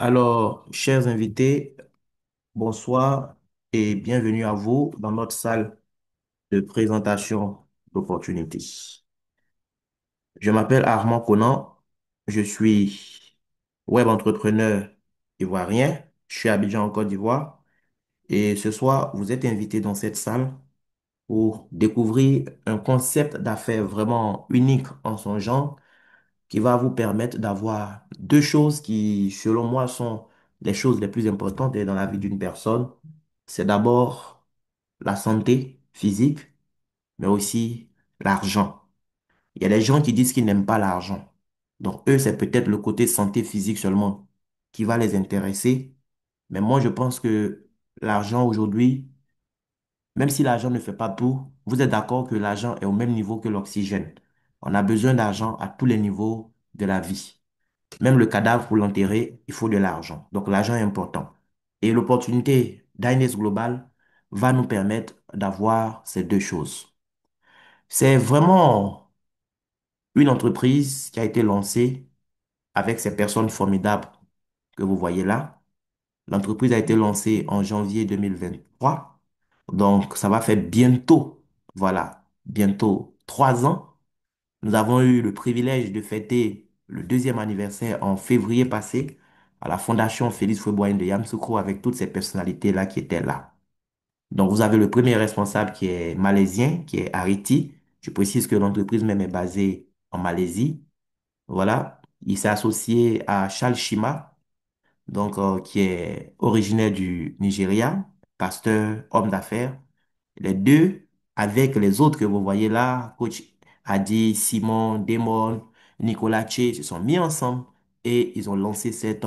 Alors, chers invités, bonsoir et bienvenue à vous dans notre salle de présentation d'opportunités. Je m'appelle Armand Conan, je suis web entrepreneur ivoirien, je suis à Abidjan en Côte d'Ivoire et ce soir, vous êtes invités dans cette salle pour découvrir un concept d'affaires vraiment unique en son genre qui va vous permettre d'avoir deux choses qui, selon moi, sont les choses les plus importantes dans la vie d'une personne. C'est d'abord la santé physique, mais aussi l'argent. Il y a des gens qui disent qu'ils n'aiment pas l'argent. Donc, eux, c'est peut-être le côté santé physique seulement qui va les intéresser. Mais moi, je pense que l'argent aujourd'hui, même si l'argent ne fait pas tout, vous êtes d'accord que l'argent est au même niveau que l'oxygène. On a besoin d'argent à tous les niveaux de la vie. Même le cadavre, pour l'enterrer, il faut de l'argent. Donc, l'argent est important. Et l'opportunité d'Ines Global va nous permettre d'avoir ces deux choses. C'est vraiment une entreprise qui a été lancée avec ces personnes formidables que vous voyez là. L'entreprise a été lancée en janvier 2023. Donc, ça va faire bientôt, voilà, bientôt 3 ans. Nous avons eu le privilège de fêter le deuxième anniversaire en février passé à la Fondation Félix Houphouët-Boigny de Yamoussoukro avec toutes ces personnalités-là qui étaient là. Donc, vous avez le premier responsable qui est malaisien, qui est Ariti. Je précise que l'entreprise même est basée en Malaisie. Voilà. Il s'est associé à Charles Shima, donc, qui est originaire du Nigeria, pasteur, homme d'affaires. Les deux, avec les autres que vous voyez là, coach Adi, Simon, Damon, Nicolas Che, se sont mis ensemble et ils ont lancé cette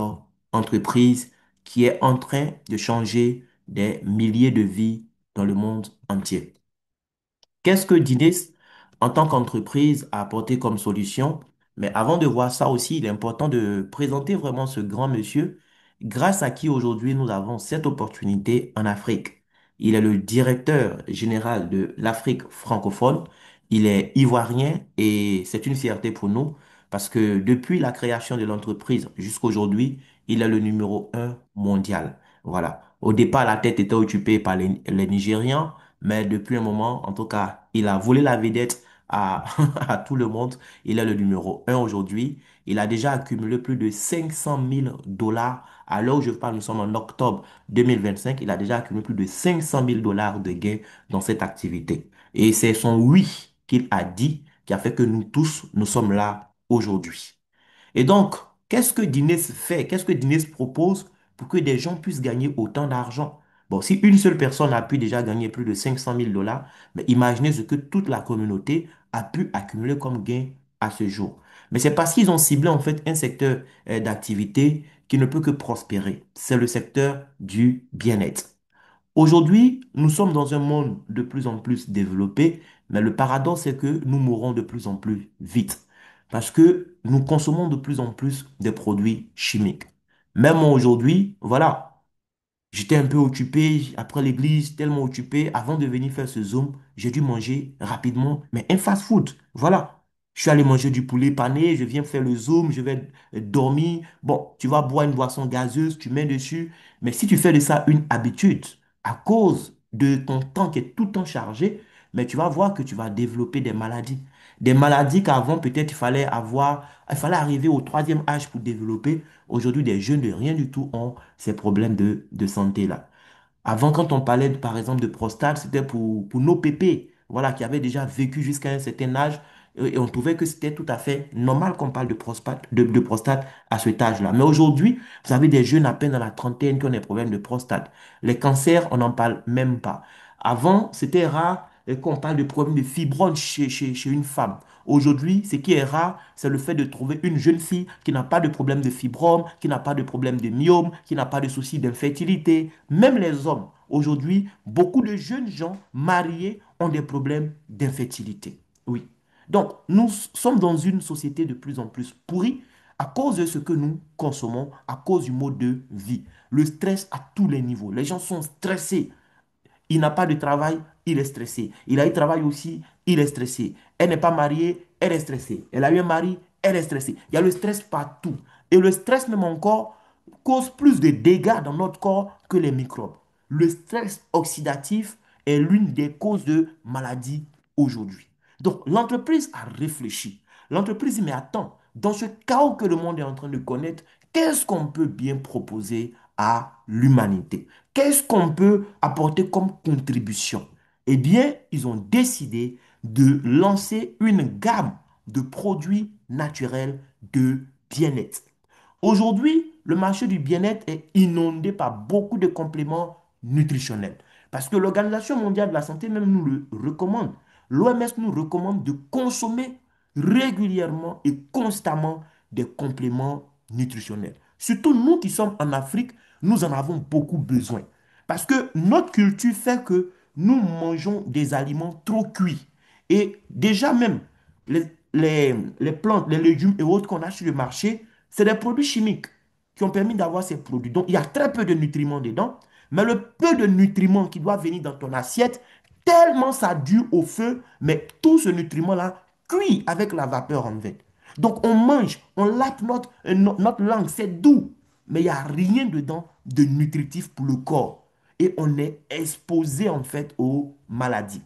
entreprise qui est en train de changer des milliers de vies dans le monde entier. Qu'est-ce que Dines, en tant qu'entreprise, a apporté comme solution? Mais avant de voir ça aussi, il est important de présenter vraiment ce grand monsieur, grâce à qui aujourd'hui nous avons cette opportunité en Afrique. Il est le directeur général de l'Afrique francophone. Il est ivoirien et c'est une fierté pour nous parce que depuis la création de l'entreprise jusqu'à aujourd'hui, il est le numéro un mondial. Voilà. Au départ, la tête était occupée par les Nigérians. Mais depuis un moment, en tout cas, il a volé la vedette à, à tout le monde. Il est le numéro un aujourd'hui. Il a déjà accumulé plus de 500 000 dollars. À l'heure où je parle, nous sommes en octobre 2025. Il a déjà accumulé plus de 500 000 dollars de gains dans cette activité. Et c'est son oui qu'il a dit qui a fait que nous tous, nous sommes là aujourd'hui. Et donc, qu'est-ce que Dines fait? Qu'est-ce que Dines propose pour que des gens puissent gagner autant d'argent? Bon, si une seule personne a pu déjà gagner plus de 500 000 dollars, mais imaginez ce que toute la communauté a pu accumuler comme gain à ce jour. Mais c'est parce qu'ils ont ciblé en fait un secteur d'activité qui ne peut que prospérer. C'est le secteur du bien-être. Aujourd'hui, nous sommes dans un monde de plus en plus développé, mais le paradoxe c'est que nous mourons de plus en plus vite parce que nous consommons de plus en plus des produits chimiques. Même moi aujourd'hui, voilà, j'étais un peu occupé après l'église, tellement occupé. Avant de venir faire ce Zoom, j'ai dû manger rapidement, mais un fast-food. Voilà. Je suis allé manger du poulet pané, je viens faire le Zoom, je vais dormir. Bon, tu vas boire une boisson gazeuse, tu mets dessus. Mais si tu fais de ça une habitude, à cause de ton temps qui est tout le temps chargé, mais tu vas voir que tu vas développer des maladies. Des maladies qu'avant, peut-être, il fallait arriver au troisième âge pour développer. Aujourd'hui, des jeunes de rien du tout ont ces problèmes de santé-là. Avant, quand on parlait, par exemple, de prostate, c'était pour nos pépés, voilà, qui avaient déjà vécu jusqu'à un certain âge, et on trouvait que c'était tout à fait normal qu'on parle de prostate à cet âge-là. Mais aujourd'hui, vous avez des jeunes à peine dans la trentaine qui ont des problèmes de prostate. Les cancers, on n'en parle même pas. Avant, c'était rare qu'on parle de problèmes de fibromes chez une femme. Aujourd'hui, ce qui est rare, c'est le fait de trouver une jeune fille qui n'a pas de problème de fibrome, qui n'a pas de problème de myome, qui n'a pas de souci d'infertilité. Même les hommes, aujourd'hui, beaucoup de jeunes gens mariés ont des problèmes d'infertilité. Oui. Donc, nous sommes dans une société de plus en plus pourrie à cause de ce que nous consommons, à cause du mode de vie. Le stress à tous les niveaux. Les gens sont stressés. Il n'a pas de travail, il est stressé. Il a eu travail aussi, il est stressé. Elle n'est pas mariée, elle est stressée. Elle a eu un mari, elle est stressée. Il y a le stress partout. Et le stress même encore cause plus de dégâts dans notre corps que les microbes. Le stress oxydatif est l'une des causes de maladies aujourd'hui. Donc, l'entreprise a réfléchi. L'entreprise dit, mais attends, dans ce chaos que le monde est en train de connaître, qu'est-ce qu'on peut bien proposer à l'humanité? Qu'est-ce qu'on peut apporter comme contribution? Eh bien, ils ont décidé de lancer une gamme de produits naturels de bien-être. Aujourd'hui, le marché du bien-être est inondé par beaucoup de compléments nutritionnels. Parce que l'Organisation mondiale de la santé même nous le recommande. L'OMS nous recommande de consommer régulièrement et constamment des compléments nutritionnels. Surtout nous qui sommes en Afrique, nous en avons beaucoup besoin. Parce que notre culture fait que nous mangeons des aliments trop cuits. Et déjà même, les plantes, les légumes et autres qu'on a sur le marché, c'est des produits chimiques qui ont permis d'avoir ces produits. Donc, il y a très peu de nutriments dedans, mais le peu de nutriments qui doit venir dans ton assiette, tellement ça dure au feu, mais tout ce nutriment-là cuit avec la vapeur en fait. Donc, on mange, on lave notre langue, c'est doux, mais il n'y a rien dedans de nutritif pour le corps. Et on est exposé en fait aux maladies.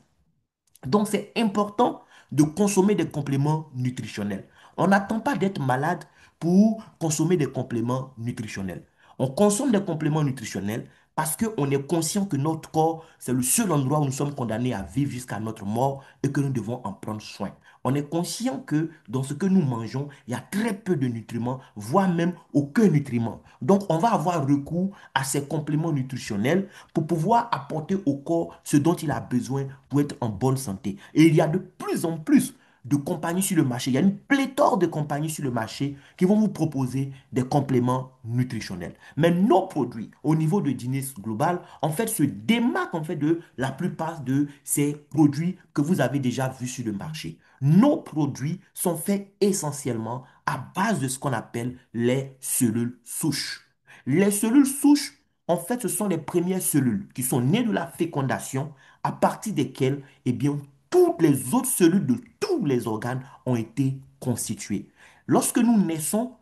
Donc, c'est important de consommer des compléments nutritionnels. On n'attend pas d'être malade pour consommer des compléments nutritionnels. On consomme des compléments nutritionnels parce qu'on est conscient que notre corps, c'est le seul endroit où nous sommes condamnés à vivre jusqu'à notre mort et que nous devons en prendre soin. On est conscient que dans ce que nous mangeons, il y a très peu de nutriments, voire même aucun nutriment. Donc, on va avoir recours à ces compléments nutritionnels pour pouvoir apporter au corps ce dont il a besoin pour être en bonne santé. Et il y a de plus en plus de compagnies sur le marché. Il y a une pléthore de compagnies sur le marché qui vont vous proposer des compléments nutritionnels. Mais nos produits, au niveau de Guinness Global, en fait, se démarquent en fait de la plupart de ces produits que vous avez déjà vus sur le marché. Nos produits sont faits essentiellement à base de ce qu'on appelle les cellules souches. Les cellules souches, en fait, ce sont les premières cellules qui sont nées de la fécondation à partir desquelles, eh bien, toutes les autres cellules de tous les organes ont été constituées. Lorsque nous naissons,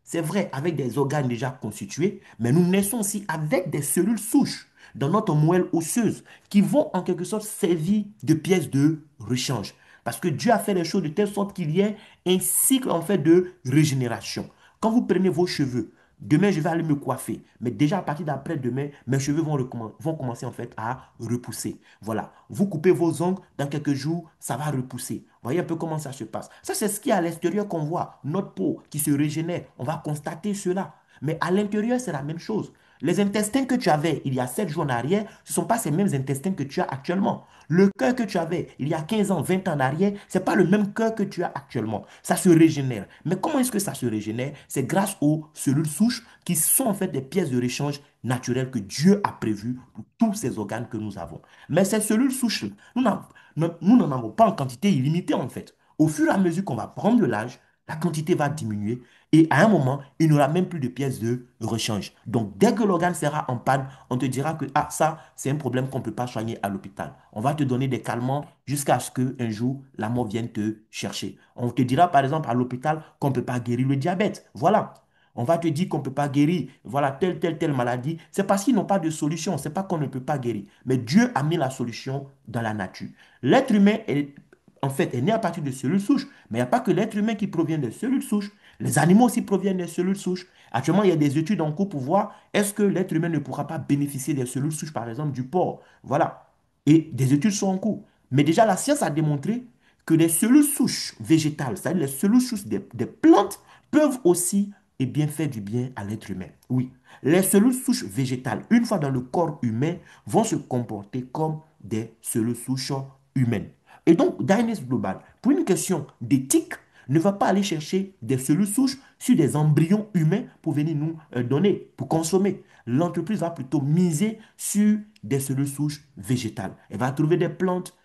c'est vrai, avec des organes déjà constitués, mais nous naissons aussi avec des cellules souches dans notre moelle osseuse qui vont en quelque sorte servir de pièces de rechange. Parce que Dieu a fait les choses de telle sorte qu'il y ait un cycle en fait de régénération. Quand vous prenez vos cheveux, demain je vais aller me coiffer, mais déjà à partir d'après-demain, mes cheveux vont commencer en fait à repousser. Voilà, vous coupez vos ongles, dans quelques jours, ça va repousser. Voyez un peu comment ça se passe. Ça, c'est ce qui est à l'extérieur qu'on voit, notre peau qui se régénère. On va constater cela. Mais à l'intérieur, c'est la même chose. Les intestins que tu avais il y a 7 jours en arrière, ce ne sont pas ces mêmes intestins que tu as actuellement. Le cœur que tu avais il y a 15 ans, 20 ans en arrière, ce n'est pas le même cœur que tu as actuellement. Ça se régénère. Mais comment est-ce que ça se régénère? C'est grâce aux cellules souches qui sont en fait des pièces de rechange naturelles que Dieu a prévues pour tous ces organes que nous avons. Mais ces cellules souches, nous n'en avons pas en quantité illimitée en fait. Au fur et à mesure qu'on va prendre de l'âge, la quantité va diminuer et à un moment, il n'y aura même plus de pièces de rechange. Donc, dès que l'organe sera en panne, on te dira que ah, ça, c'est un problème qu'on ne peut pas soigner à l'hôpital. On va te donner des calmants jusqu'à ce qu'un jour, la mort vienne te chercher. On te dira, par exemple, à l'hôpital qu'on ne peut pas guérir le diabète. Voilà. On va te dire qu'on ne peut pas guérir, voilà, telle maladie. C'est parce qu'ils n'ont pas de solution. C'est pas qu'on ne peut pas guérir. Mais Dieu a mis la solution dans la nature. L'être humain est, en fait, est né à partir de cellules souches. Mais il n'y a pas que l'être humain qui provient de cellules souches. Les animaux aussi proviennent des cellules souches. Actuellement, il y a des études en cours pour voir est-ce que l'être humain ne pourra pas bénéficier des cellules souches, par exemple, du porc. Voilà. Et des études sont en cours. Mais déjà, la science a démontré que les cellules souches végétales, c'est-à-dire les cellules souches des plantes, peuvent aussi et bien faire du bien à l'être humain. Oui, les cellules souches végétales, une fois dans le corps humain, vont se comporter comme des cellules souches humaines. Et donc, Dyness Global, pour une question d'éthique, ne va pas aller chercher des cellules souches sur des embryons humains pour venir nous donner, pour consommer. L'entreprise va plutôt miser sur des cellules souches végétales. Elle va trouver des plantes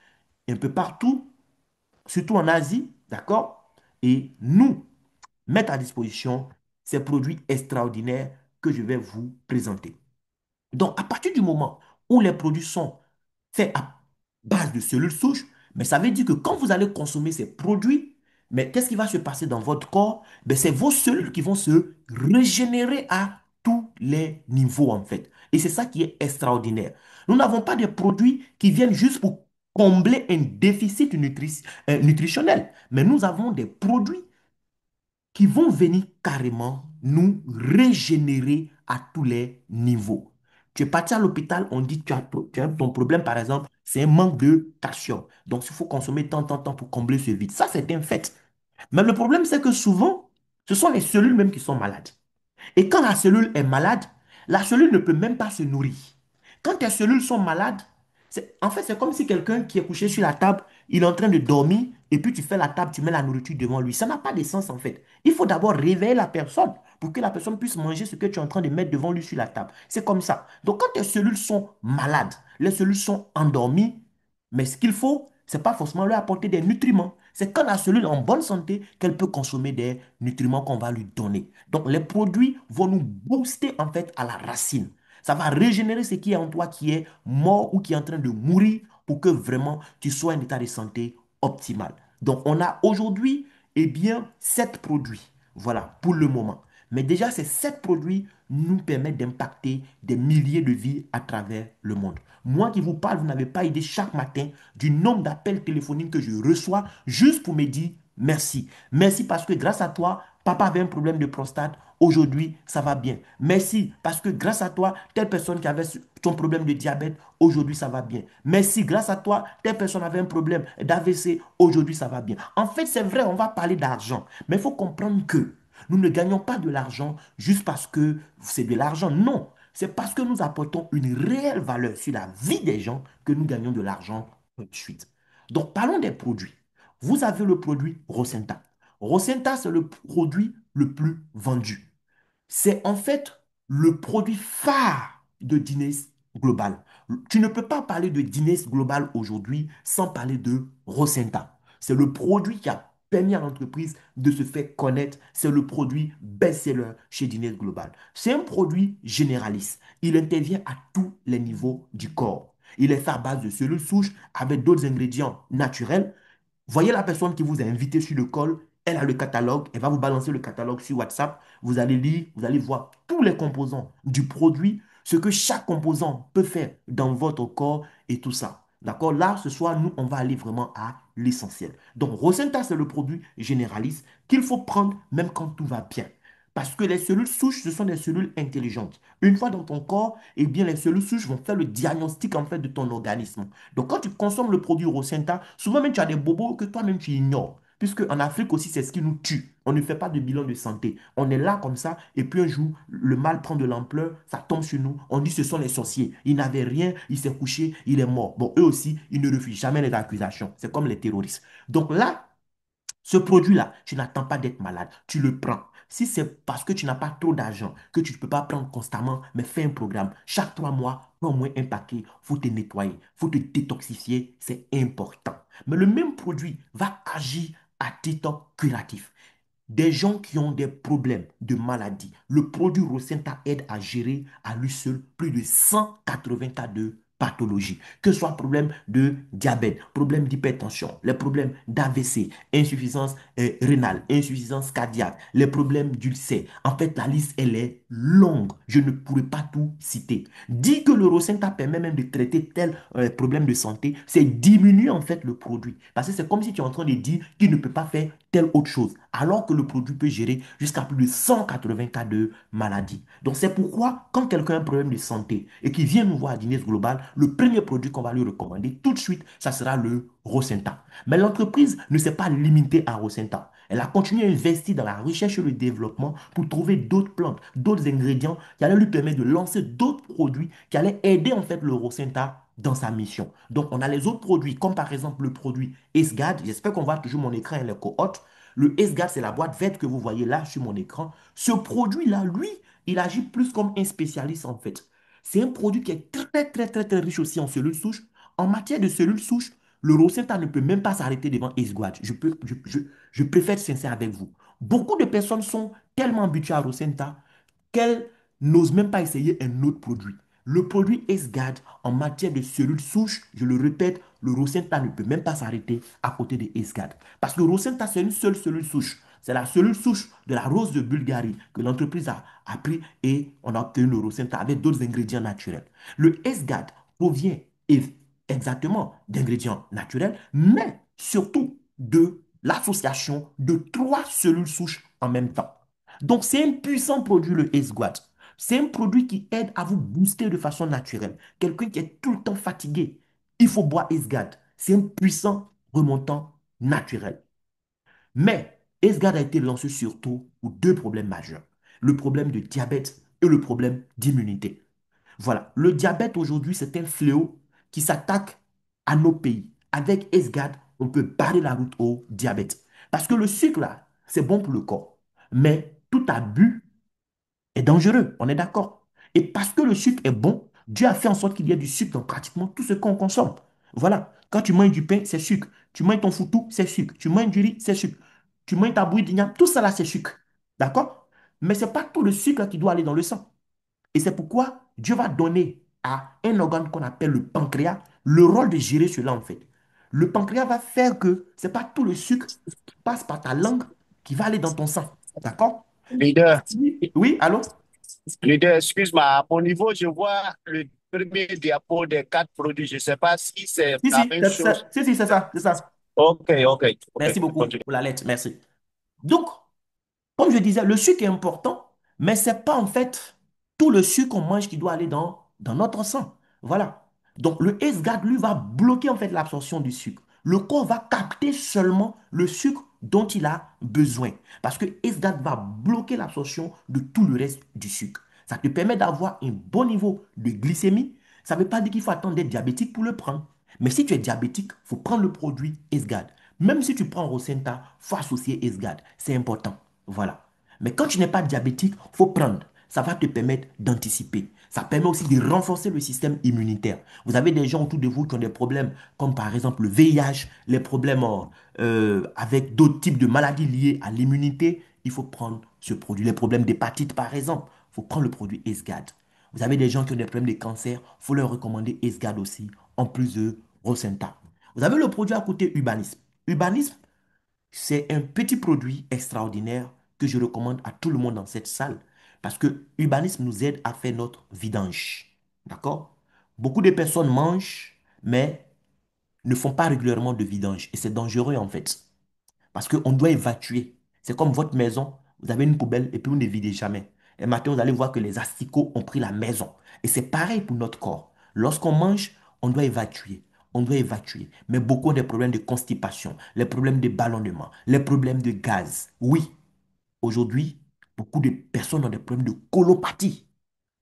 un peu partout, surtout en Asie, d'accord? Et nous mettre à disposition ces produits extraordinaires que je vais vous présenter. Donc, à partir du moment où les produits sont faits à base de cellules souches, mais ça veut dire que quand vous allez consommer ces produits, Mais qu'est-ce qui va se passer dans votre corps? Ben, c'est vos cellules qui vont se régénérer à tous les niveaux, en fait. Et c'est ça qui est extraordinaire. Nous n'avons pas de produits qui viennent juste pour combler un déficit nutritionnel, mais nous avons des produits qui vont venir carrément nous régénérer à tous les niveaux. Tu es parti à l'hôpital, on dit ton problème, par exemple, c'est un manque de calcium. Donc, il faut consommer tant pour combler ce vide. Ça, c'est un fait. Mais le problème, c'est que souvent, ce sont les cellules même qui sont malades. Et quand la cellule est malade, la cellule ne peut même pas se nourrir. Quand tes cellules sont malades, en fait, c'est comme si quelqu'un qui est couché sur la table, il est en train de dormir, et puis tu fais la table, tu mets la nourriture devant lui. Ça n'a pas de sens, en fait. Il faut d'abord réveiller la personne pour que la personne puisse manger ce que tu es en train de mettre devant lui sur la table. C'est comme ça. Donc, quand tes cellules sont malades, les cellules sont endormies, mais ce qu'il faut, c'est pas forcément lui apporter des nutriments. C'est quand la cellule est en bonne santé qu'elle peut consommer des nutriments qu'on va lui donner. Donc, les produits vont nous booster en fait à la racine. Ça va régénérer ce qui est en toi qui est mort ou qui est en train de mourir pour que vraiment tu sois en état de santé optimal. Donc, on a aujourd'hui, eh bien, 7 produits. Voilà, pour le moment. Mais déjà, ces 7 produits nous permettent d'impacter des milliers de vies à travers le monde. Moi qui vous parle, vous n'avez pas idée chaque matin du nombre d'appels téléphoniques que je reçois juste pour me dire merci. Merci parce que grâce à toi, papa avait un problème de prostate. Aujourd'hui, ça va bien. Merci parce que grâce à toi, telle personne qui avait son problème de diabète, aujourd'hui, ça va bien. Merci, grâce à toi, telle personne avait un problème d'AVC, aujourd'hui, ça va bien. En fait, c'est vrai, on va parler d'argent, mais il faut comprendre que nous ne gagnons pas de l'argent juste parce que c'est de l'argent. Non, c'est parce que nous apportons une réelle valeur sur la vie des gens que nous gagnons de l'argent tout de suite. Donc, parlons des produits. Vous avez le produit Rosenta. Rosenta, c'est le produit le plus vendu. C'est en fait le produit phare de Guinness Global. Tu ne peux pas parler de Guinness Global aujourd'hui sans parler de Rosenta. C'est le produit qui a permis à l'entreprise de se faire connaître. C'est le produit best-seller chez Guinness Global. C'est un produit généraliste. Il intervient à tous les niveaux du corps. Il est fait à base de cellules souches avec d'autres ingrédients naturels. Voyez la personne qui vous a invité sur le call, elle a le catalogue, elle va vous balancer le catalogue sur WhatsApp. Vous allez lire, vous allez voir tous les composants du produit, ce que chaque composant peut faire dans votre corps et tout ça. D'accord? Là, ce soir, nous, on va aller vraiment à l'essentiel. Donc, Rosenta, c'est le produit généraliste qu'il faut prendre même quand tout va bien. Parce que les cellules souches, ce sont des cellules intelligentes. Une fois dans ton corps, eh bien, les cellules souches vont faire le diagnostic en fait de ton organisme. Donc, quand tu consommes le produit Rosenta, souvent même tu as des bobos que toi-même tu ignores. Puisque en Afrique aussi, c'est ce qui nous tue. On ne fait pas de bilan de santé. On est là comme ça, et puis un jour, le mal prend de l'ampleur, ça tombe sur nous. On dit ce sont les sorciers. Il n'avait rien, il s'est couché, il est mort. Bon, eux aussi, ils ne refusent jamais les accusations. C'est comme les terroristes. Donc là, ce produit-là, tu n'attends pas d'être malade, tu le prends. Si c'est parce que tu n'as pas trop d'argent, que tu ne peux pas prendre constamment, mais fais un programme. Chaque 3 mois, prends au moins un paquet, il faut te nettoyer, il faut te détoxifier, c'est important. Mais le même produit va agir à titre curatif. Des gens qui ont des problèmes de maladie, le produit Rosenta aide à gérer à lui seul plus de 180 cas de pathologie, que ce soit problème de diabète, problème d'hypertension, les problèmes d'AVC, insuffisance rénale, insuffisance cardiaque, les problèmes d'ulcère. En fait, la liste, elle est longue. Je ne pourrais pas tout citer. Dire que le Rosenta permet même de traiter tel problème de santé, c'est diminuer en fait le produit. Parce que c'est comme si tu es en train de dire qu'il ne peut pas faire telle autre chose, alors que le produit peut gérer jusqu'à plus de 180 cas de maladie. Donc c'est pourquoi quand quelqu'un a un problème de santé et qui vient nous voir à Guinness Global, le premier produit qu'on va lui recommander tout de suite, ça sera le Rosenta. Mais l'entreprise ne s'est pas limitée à Rosenta. Elle a continué à investir dans la recherche et le développement pour trouver d'autres plantes, d'autres ingrédients qui allaient lui permettre de lancer d'autres produits qui allaient aider en fait le Rosenta dans sa mission. Donc, on a les autres produits, comme par exemple le produit SGAD. J'espère qu'on voit toujours mon écran et les cohortes. Le SGAD, c'est la boîte verte que vous voyez là sur mon écran. Ce produit-là, lui, il agit plus comme un spécialiste en fait. C'est un produit qui est très riche aussi en cellules souches. En matière de cellules souches, le Rosenta ne peut même pas s'arrêter devant SGAD. Je préfère être sincère avec vous. Beaucoup de personnes sont tellement habituées à Rosenta qu'elles n'osent même pas essayer un autre produit. Le produit SGAD en matière de cellules souches, je le répète, le Rosenta ne peut même pas s'arrêter à côté de SGAD. Parce que le Rosenta, c'est une seule cellule souche. C'est la cellule souche de la rose de Bulgarie que l'entreprise a pris et on a obtenu le Rosenta avec d'autres ingrédients naturels. Le SGAD provient exactement d'ingrédients naturels, mais surtout de l'association de trois cellules souches en même temps. Donc, c'est un puissant produit, le SGAD. C'est un produit qui aide à vous booster de façon naturelle. Quelqu'un qui est tout le temps fatigué, il faut boire SGAD. C'est un puissant remontant naturel. Mais SGAD a été lancé surtout pour deux problèmes majeurs. Le problème de diabète et le problème d'immunité. Voilà, le diabète aujourd'hui, c'est un fléau qui s'attaque à nos pays. Avec SGAD, on peut barrer la route au diabète. Parce que le sucre, là, c'est bon pour le corps. Mais tout abus est dangereux, on est d'accord. Et parce que le sucre est bon, Dieu a fait en sorte qu'il y ait du sucre dans pratiquement tout ce qu'on consomme. Voilà, quand tu manges du pain, c'est sucre. Tu manges ton foutou, c'est sucre. Tu manges du riz, c'est sucre. Tu manges ta bouillie d'igname, tout ça là, c'est sucre. D'accord? Mais ce n'est pas tout le sucre qui doit aller dans le sang. Et c'est pourquoi Dieu va donner à un organe qu'on appelle le pancréas le rôle de gérer cela en fait. Le pancréas va faire que ce n'est pas tout le sucre qui passe par ta langue qui va aller dans ton sang. D'accord? Leader, Oui, oui, allô? leader, excuse-moi. À mon niveau, je vois le premier diapo des quatre produits. Je ne sais pas si c'est Si, la si, même chose. c'est ça, c'est ça. Ok, ok, ok. Merci beaucoup Continue. pour la lettre, merci. Donc, comme je disais, le sucre est important, mais ce n'est pas en fait tout le sucre qu'on mange qui doit aller dans notre sang. Voilà. Donc le SGAD, lui, va bloquer en fait l'absorption du sucre. Le corps va capter seulement le sucre dont il a besoin. Parce que SGAD va bloquer l'absorption de tout le reste du sucre. Ça te permet d'avoir un bon niveau de glycémie. Ça ne veut pas dire qu'il faut attendre d'être diabétique pour le prendre. Mais si tu es diabétique, il faut prendre le produit SGAD. Même si tu prends Rosenta, il faut associer SGAD. C'est important. Voilà. Mais quand tu n'es pas diabétique, il faut prendre. Ça va te permettre d'anticiper. Ça permet aussi de renforcer le système immunitaire. Vous avez des gens autour de vous qui ont des problèmes, comme par exemple le VIH, les problèmes avec d'autres types de maladies liées à l'immunité. Il faut prendre ce produit. Les problèmes d'hépatite, par exemple, il faut prendre le produit SGAD. Vous avez des gens qui ont des problèmes de cancer, il faut leur recommander SGAD aussi, en plus de Rosenta. Vous avez le produit à côté Urbanisme. Urbanisme, c'est un petit produit extraordinaire que je recommande à tout le monde dans cette salle parce que Urbanisme nous aide à faire notre vidange. D'accord? Beaucoup de personnes mangent, mais ne font pas régulièrement de vidange. Et c'est dangereux en fait. Parce qu'on doit évacuer. C'est comme votre maison, vous avez une poubelle et puis vous ne videz jamais. Et maintenant, vous allez voir que les asticots ont pris la maison. Et c'est pareil pour notre corps. Lorsqu'on mange, on doit évacuer. On doit évacuer. Mais beaucoup ont des problèmes de constipation, les problèmes de ballonnement, les problèmes de gaz. Oui, aujourd'hui, beaucoup de personnes ont des problèmes de colopathie.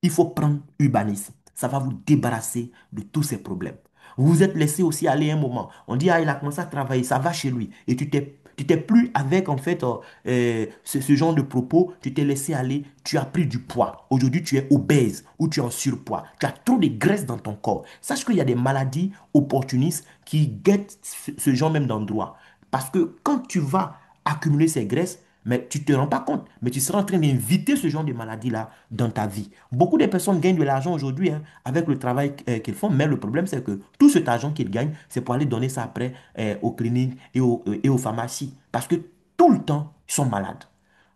Il faut prendre Urbanisme. Ça va vous débarrasser de tous ces problèmes. Vous vous êtes laissé aussi aller un moment. On dit, ah, il a commencé à travailler, ça va chez lui. Et tu t'es plus avec, en fait, ce genre de propos. Tu t'es laissé aller, tu as pris du poids. Aujourd'hui, tu es obèse ou tu es en surpoids. Tu as trop de graisse dans ton corps. Sache qu'il y a des maladies opportunistes qui guettent ce genre même d'endroit. Parce que quand tu vas accumuler ces graisses, mais tu ne te rends pas compte, mais tu seras en train d'inviter ce genre de maladie-là dans ta vie. Beaucoup de personnes gagnent de l'argent aujourd'hui hein, avec le travail qu'ils font, mais le problème, c'est que tout cet argent qu'ils gagnent, c'est pour aller donner ça après aux cliniques et aux pharmacies. Parce que tout le temps, ils sont malades.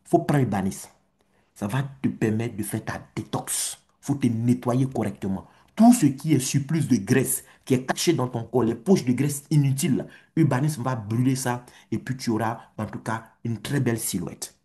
Il faut prendre Ibanez. Ça va te permettre de faire ta détox. Il faut te nettoyer correctement. Tout ce qui est surplus de graisse, qui est caché dans ton corps, les poches de graisse inutiles, Urbanisme va brûler ça et puis tu auras en tout cas une très belle silhouette.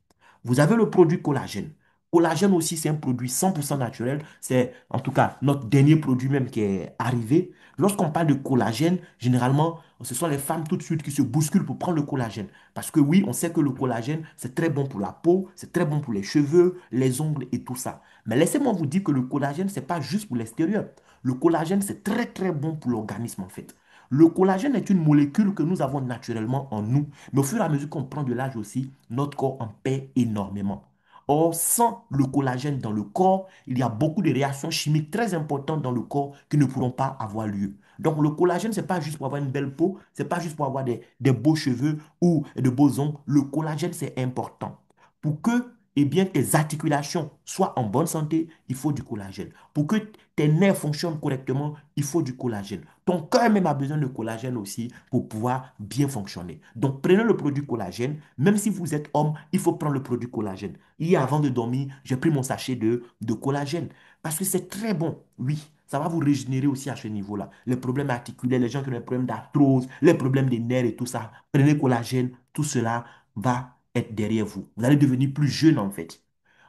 Vous avez le produit collagène. Collagène aussi, c'est un produit 100% naturel. C'est en tout cas notre dernier produit même qui est arrivé. Lorsqu'on parle de collagène, généralement, ce sont les femmes tout de suite qui se bousculent pour prendre le collagène. Parce que oui, on sait que le collagène, c'est très bon pour la peau, c'est très bon pour les cheveux, les ongles et tout ça. Mais laissez-moi vous dire que le collagène, ce n'est pas juste pour l'extérieur. Le collagène, c'est très très bon pour l'organisme en fait. Le collagène est une molécule que nous avons naturellement en nous. Mais au fur et à mesure qu'on prend de l'âge aussi, notre corps en perd énormément. Or, sans le collagène dans le corps, il y a beaucoup de réactions chimiques très importantes dans le corps qui ne pourront pas avoir lieu. Donc, le collagène, ce n'est pas juste pour avoir une belle peau, ce n'est pas juste pour avoir des beaux cheveux ou de beaux ongles. Le collagène, c'est important pour que eh bien, tes articulations soient en bonne santé, il faut du collagène. Pour que tes nerfs fonctionnent correctement, il faut du collagène. Ton cœur même a besoin de collagène aussi pour pouvoir bien fonctionner. Donc, prenez le produit collagène. Même si vous êtes homme, il faut prendre le produit collagène. Hier, avant de dormir, j'ai pris mon sachet de collagène parce que c'est très bon. Oui, ça va vous régénérer aussi à ce niveau-là. Les problèmes articulaires, les gens qui ont des problèmes d'arthrose, les problèmes des nerfs et tout ça, prenez collagène, tout cela va être derrière vous. Vous allez devenir plus jeune en fait.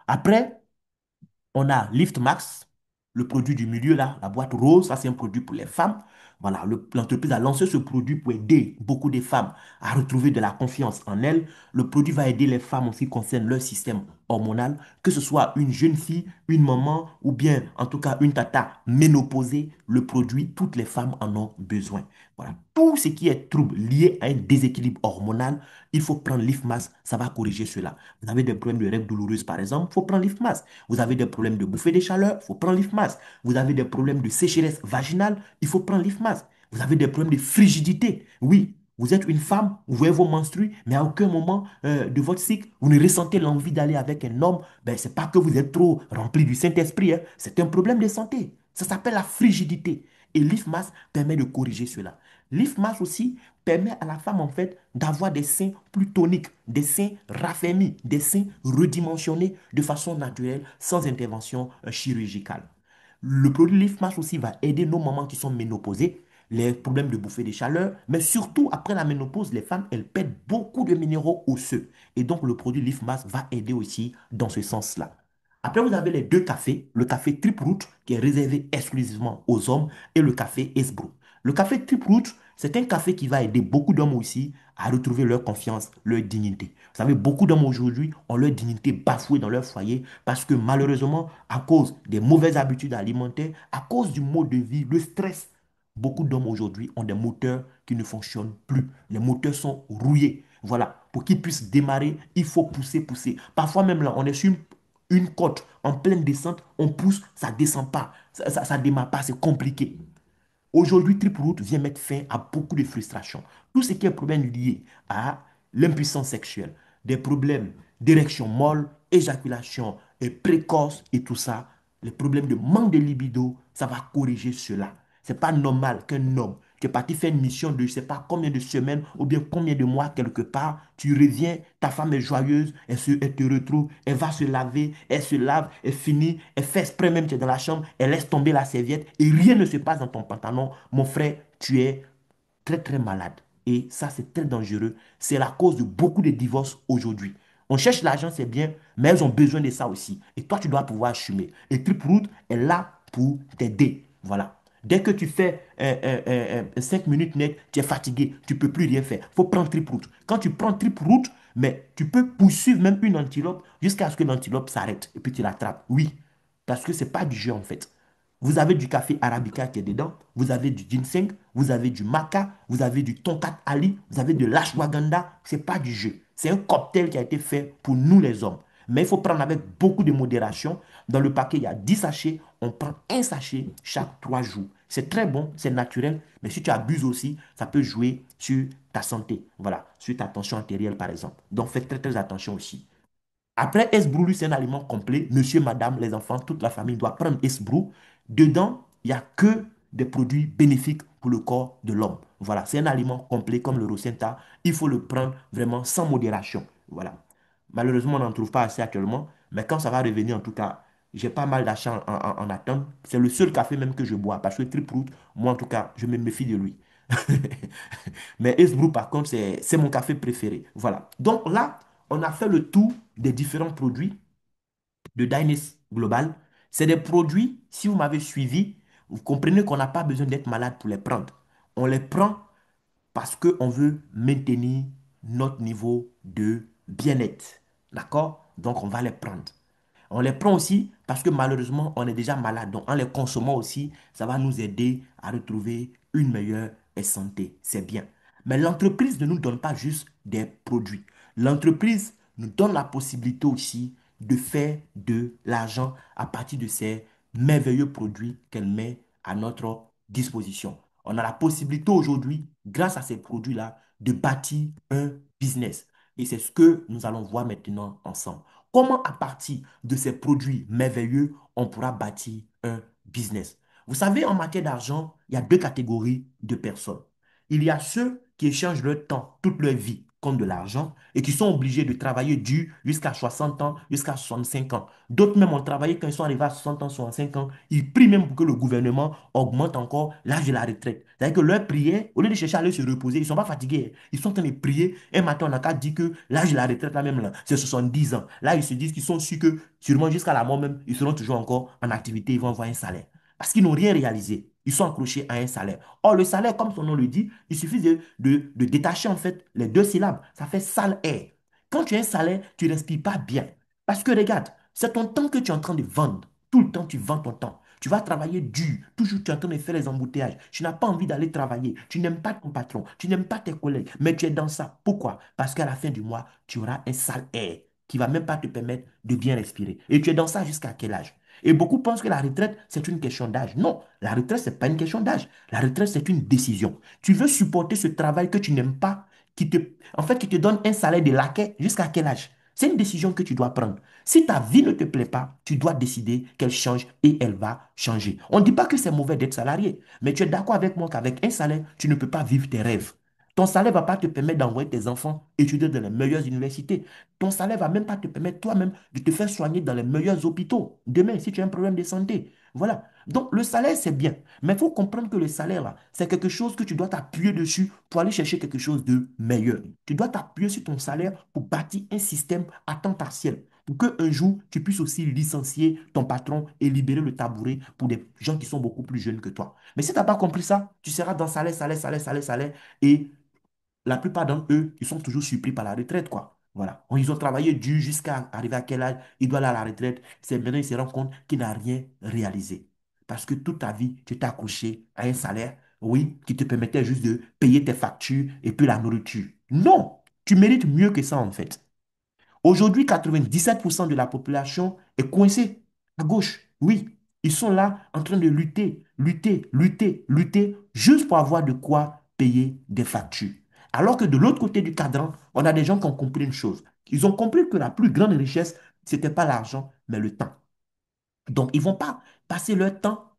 Après, on a Lift Max, le produit du milieu là, la boîte rose, ça c'est un produit pour les femmes. Voilà, l'entreprise a lancé ce produit pour aider beaucoup de femmes à retrouver de la confiance en elles. Le produit va aider les femmes aussi concerne leur système hormonal, que ce soit une jeune fille, une maman ou bien en tout cas une tata ménopausée. Le produit, toutes les femmes en ont besoin. Voilà, tout ce qui est trouble lié à un déséquilibre hormonal, il faut prendre l'IFMAS, ça va corriger cela. Vous avez des problèmes de règles douloureuses par exemple, il faut prendre l'IFMAS. Vous avez des problèmes de bouffée des chaleurs, il faut prendre l'IFMAS. Vous avez des problèmes de sécheresse vaginale, il faut prendre l'IFMAS. Vous avez des problèmes de frigidité. Oui, vous êtes une femme, vous voyez vos menstrues, mais à aucun moment de votre cycle, vous ne ressentez l'envie d'aller avec un homme. Ben, ce n'est pas que vous êtes trop rempli du Saint-Esprit, hein. C'est un problème de santé. Ça s'appelle la frigidité. Et l'IFMAS permet de corriger cela. L'IFMAS aussi permet à la femme en fait d'avoir des seins plus toniques, des seins raffermis, des seins redimensionnés de façon naturelle sans intervention chirurgicale. Le produit LiftMax aussi va aider nos mamans qui sont ménopausées, les problèmes de bouffée de chaleur, mais surtout après la ménopause, les femmes, elles perdent beaucoup de minéraux osseux. Et donc le produit LiftMax va aider aussi dans ce sens-là. Après, vous avez les deux cafés, le café Trip Root qui est réservé exclusivement aux hommes et le café Esbro. Le café Trip Root, c'est un café qui va aider beaucoup d'hommes aussi à retrouver leur confiance, leur dignité. Vous savez, beaucoup d'hommes aujourd'hui ont leur dignité bafouée dans leur foyer parce que malheureusement, à cause des mauvaises habitudes alimentaires, à cause du mode de vie, le stress, beaucoup d'hommes aujourd'hui ont des moteurs qui ne fonctionnent plus. Les moteurs sont rouillés. Voilà, pour qu'ils puissent démarrer, il faut pousser, pousser. Parfois même là, on est sur une côte en pleine descente, on pousse, ça ne descend pas, ça ne démarre pas, c'est compliqué. Aujourd'hui, Triproot vient mettre fin à beaucoup de frustrations. Tout ce qui est problème lié à l'impuissance sexuelle, des problèmes d'érection molle, éjaculation et précoce et tout ça, les problèmes de manque de libido, ça va corriger cela. C'est pas normal qu'un homme qui est parti faire une mission de je ne sais pas combien de semaines ou bien combien de mois quelque part, tu reviens, ta femme est joyeuse, elle te retrouve, elle va se laver, elle se lave, elle finit, elle fait exprès même, tu es dans la chambre, elle laisse tomber la serviette et rien ne se passe dans ton pantalon. Mon frère, tu es très très malade. Et ça, c'est très dangereux. C'est la cause de beaucoup de divorces aujourd'hui. On cherche l'argent, c'est bien, mais elles ont besoin de ça aussi. Et toi, tu dois pouvoir assumer. Et Triproot est là pour t'aider. Voilà. Dès que tu fais 5 minutes net, tu es fatigué, tu ne peux plus rien faire. Il faut prendre Triproot. Quand tu prends Triproot, mais tu peux poursuivre même une antilope jusqu'à ce que l'antilope s'arrête et puis tu l'attrapes. Oui, parce que ce n'est pas du jeu en fait. Vous avez du café arabica qui est dedans, vous avez du ginseng, vous avez du maca, vous avez du tonkat ali, vous avez de l'ashwagandha. Ce n'est pas du jeu. C'est un cocktail qui a été fait pour nous les hommes. Mais il faut prendre avec beaucoup de modération. Dans le paquet, il y a 10 sachets. On prend un sachet chaque 3 jours. C'est très bon, c'est naturel. Mais si tu abuses aussi, ça peut jouer sur ta santé. Voilà, sur ta tension artérielle par exemple. Donc faites très très attention aussi. Après, Esbrou, c'est un aliment complet. Monsieur, madame, les enfants, toute la famille doit prendre Esbrou. Dedans, il n'y a que des produits bénéfiques pour le corps de l'homme. Voilà, c'est un aliment complet comme le Rosenta. Il faut le prendre vraiment sans modération. Voilà. Malheureusement, on n'en trouve pas assez actuellement. Mais quand ça va revenir, en tout cas, j'ai pas mal d'achats en attente. C'est le seul café même que je bois. Parce que Triprout, moi, en tout cas, je me méfie de lui. Mais Ace Brew, par contre, c'est mon café préféré. Voilà. Donc là, on a fait le tour des différents produits de Dynes Global. C'est des produits, si vous m'avez suivi, vous comprenez qu'on n'a pas besoin d'être malade pour les prendre. On les prend parce qu'on veut maintenir notre niveau de bien-être. D'accord? Donc, on va les prendre. On les prend aussi parce que malheureusement, on est déjà malade. Donc, en les consommant aussi, ça va nous aider à retrouver une meilleure santé. C'est bien. Mais l'entreprise ne nous donne pas juste des produits. L'entreprise nous donne la possibilité aussi de faire de l'argent à partir de ces merveilleux produits qu'elle met à notre disposition. On a la possibilité aujourd'hui, grâce à ces produits-là, de bâtir un business. Et c'est ce que nous allons voir maintenant ensemble. comment à partir de ces produits merveilleux, on pourra bâtir un business. Vous savez, en matière d'argent, il y a deux catégories de personnes. Il y a ceux qui échangent leur temps, toute leur vie, contre de l'argent et qui sont obligés de travailler dur jusqu'à 60 ans, jusqu'à 65 ans. D'autres même ont travaillé quand ils sont arrivés à 60 ans, 65 ans. Ils prient même pour que le gouvernement augmente encore l'âge de la retraite. C'est-à-dire que leur prière, au lieu de chercher à aller se reposer, ils ne sont pas fatigués. Ils sont en train de prier. Un matin, on n'a qu'à dire que l'âge de la retraite, là même, là, c'est 70 ans. Là, ils se disent qu'ils sont sûrs que, sûrement jusqu'à la mort même, ils seront toujours encore en activité, ils vont avoir un salaire. Parce qu'ils n'ont rien réalisé. Ils sont accrochés à un salaire. Or, le salaire, comme son nom le dit, il suffit de détacher en fait les deux syllabes. Ça fait salaire. Quand tu as un salaire, tu ne respires pas bien. Parce que regarde, c'est ton temps que tu es en train de vendre. Tout le temps, tu vends ton temps. Tu vas travailler dur. Toujours, tu es en train de faire les embouteillages. Tu n'as pas envie d'aller travailler. Tu n'aimes pas ton patron. Tu n'aimes pas tes collègues. Mais tu es dans ça. Pourquoi? Parce qu'à la fin du mois, tu auras un salaire qui ne va même pas te permettre de bien respirer. Et tu es dans ça jusqu'à quel âge? Et beaucoup pensent que la retraite, c'est une question d'âge. Non, la retraite, ce n'est pas une question d'âge. La retraite, c'est une décision. Tu veux supporter ce travail que tu n'aimes pas, en fait, qui te donne un salaire de laquais jusqu'à quel âge? C'est une décision que tu dois prendre. Si ta vie ne te plaît pas, tu dois décider qu'elle change et elle va changer. On ne dit pas que c'est mauvais d'être salarié, mais tu es d'accord avec moi qu'avec un salaire, tu ne peux pas vivre tes rêves. Ton salaire ne va pas te permettre d'envoyer tes enfants étudier dans les meilleures universités. Ton salaire ne va même pas te permettre toi-même de te faire soigner dans les meilleurs hôpitaux. Demain, si tu as un problème de santé. Voilà. Donc, le salaire, c'est bien. Mais il faut comprendre que le salaire, là, c'est quelque chose que tu dois t'appuyer dessus pour aller chercher quelque chose de meilleur. Tu dois t'appuyer sur ton salaire pour bâtir un système à temps partiel. Pour qu'un jour, tu puisses aussi licencier ton patron et libérer le tabouret pour des gens qui sont beaucoup plus jeunes que toi. Mais si tu n'as pas compris ça, tu seras dans salaire, salaire, salaire, salaire, salaire. Et la plupart d'entre eux, ils sont toujours surpris par la retraite, quoi. Voilà. Ils ont travaillé dur jusqu'à arriver à quel âge ils doivent aller à la retraite. C'est maintenant qu'ils se rendent compte qu'ils n'ont rien réalisé. Parce que toute ta vie, tu t'es accroché à un salaire, oui, qui te permettait juste de payer tes factures et puis la nourriture. Non, tu mérites mieux que ça, en fait. Aujourd'hui, 97% de la population est coincée à gauche. Oui, ils sont là en train de lutter, lutter, lutter, lutter, juste pour avoir de quoi payer des factures. Alors que de l'autre côté du cadran, on a des gens qui ont compris une chose. Ils ont compris que la plus grande richesse, ce n'était pas l'argent, mais le temps. Donc, ils ne vont pas passer leur temps,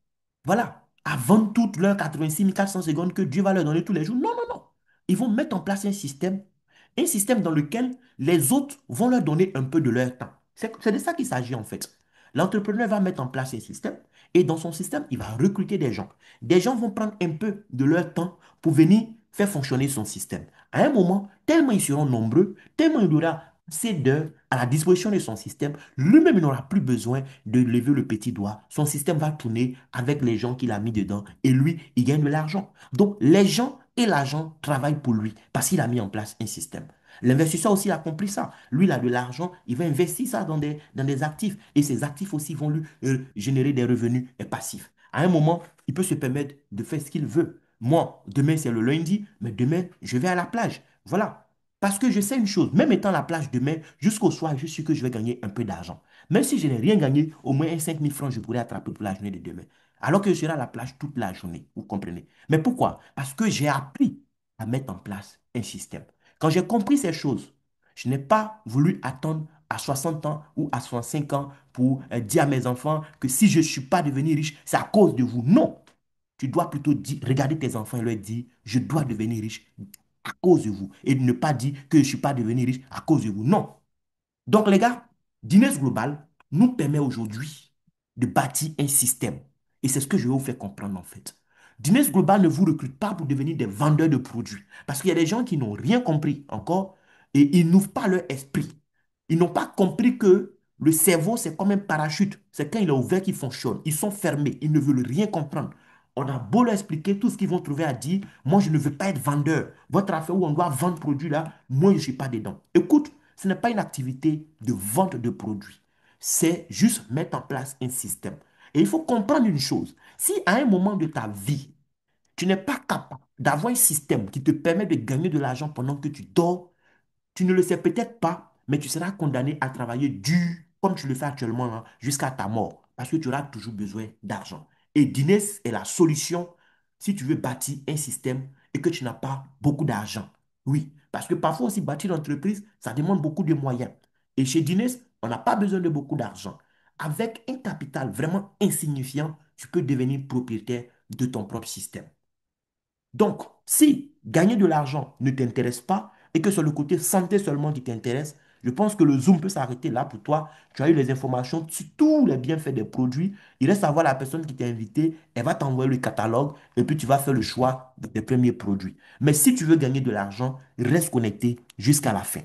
voilà, à vendre toutes leurs 86 400 secondes que Dieu va leur donner tous les jours. Non, non, non. Ils vont mettre en place un système dans lequel les autres vont leur donner un peu de leur temps. C'est de ça qu'il s'agit en fait. L'entrepreneur va mettre en place un système et dans son système, il va recruter des gens. Des gens vont prendre un peu de leur temps pour venir faire fonctionner son système. À un moment, tellement ils seront nombreux, tellement il y aura assez d'heures à la disposition de son système, lui-même il n'aura plus besoin de lever le petit doigt. Son système va tourner avec les gens qu'il a mis dedans et lui, il gagne de l'argent. Donc, les gens et l'argent travaillent pour lui parce qu'il a mis en place un système. L'investisseur aussi a compris ça. Lui, il a de l'argent, il va investir ça dans des actifs. Et ces actifs aussi vont lui générer des revenus passifs. À un moment, il peut se permettre de faire ce qu'il veut. Moi, demain, c'est le lundi, mais demain, je vais à la plage. Voilà. Parce que je sais une chose, même étant à la plage demain, jusqu'au soir, je suis que je vais gagner un peu d'argent. Même si je n'ai rien gagné, au moins 5 000 francs, je pourrais attraper pour la journée de demain. Alors que je serai à la plage toute la journée, vous comprenez. Mais pourquoi? Parce que j'ai appris à mettre en place un système. Quand j'ai compris ces choses, je n'ai pas voulu attendre à 60 ans ou à 65 ans pour dire à mes enfants que si je ne suis pas devenu riche, c'est à cause de vous. Non. Tu dois plutôt dire, regarder tes enfants et leur dire, je dois devenir riche à cause de vous. Et ne pas dire que je ne suis pas devenu riche à cause de vous. Non. Donc, les gars, Guinness Global nous permet aujourd'hui de bâtir un système. Et c'est ce que je vais vous faire comprendre en fait. Guinness Global ne vous recrute pas pour devenir des vendeurs de produits. Parce qu'il y a des gens qui n'ont rien compris encore et ils n'ouvrent pas leur esprit. Ils n'ont pas compris que le cerveau, c'est comme un parachute. C'est quand il est ouvert qu'il fonctionne. Ils sont fermés. Ils ne veulent rien comprendre. On a beau leur expliquer tout ce qu'ils vont trouver à dire. Moi, je ne veux pas être vendeur. Votre affaire où on doit vendre produit là, moi, je ne suis pas dedans. Écoute, ce n'est pas une activité de vente de produits. C'est juste mettre en place un système. Et il faut comprendre une chose. Si à un moment de ta vie, tu n'es pas capable d'avoir un système qui te permet de gagner de l'argent pendant que tu dors, tu ne le sais peut-être pas, mais tu seras condamné à travailler dur, comme tu le fais actuellement, hein, jusqu'à ta mort, parce que tu auras toujours besoin d'argent. Et Dines est la solution si tu veux bâtir un système et que tu n'as pas beaucoup d'argent. Oui, parce que parfois aussi bâtir une entreprise, ça demande beaucoup de moyens. Et chez Dines, On n'a pas besoin de beaucoup d'argent. Avec un capital vraiment insignifiant, tu peux devenir propriétaire de ton propre système. Donc, si gagner de l'argent ne t'intéresse pas et que c'est le côté santé seulement qui t'intéresse, je pense que le Zoom peut s'arrêter là pour toi. Tu as eu les informations sur tous les bienfaits des produits. Il reste à voir la personne qui t'a invité. Elle va t'envoyer le catalogue et puis tu vas faire le choix des premiers produits. Mais si tu veux gagner de l'argent, reste connecté jusqu'à la fin.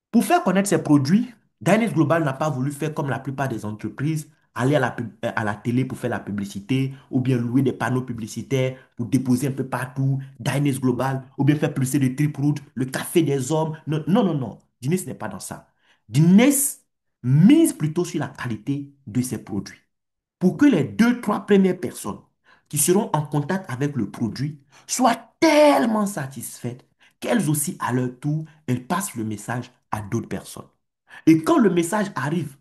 Pour faire connaître ses produits, Dynix Global n'a pas voulu faire comme la plupart des entreprises, aller à la télé pour faire la publicité, ou bien louer des panneaux publicitaires pour déposer un peu partout, Dynix Global, ou bien faire publicité de Triproot, le café des hommes. Non, non, non, non. Dynix n'est pas dans ça. Dynix mise plutôt sur la qualité de ses produits. Pour que les deux, trois premières personnes qui seront en contact avec le produit soient tellement satisfaites qu'elles aussi, à leur tour, elles passent le message à d'autres personnes. Et quand le message arrive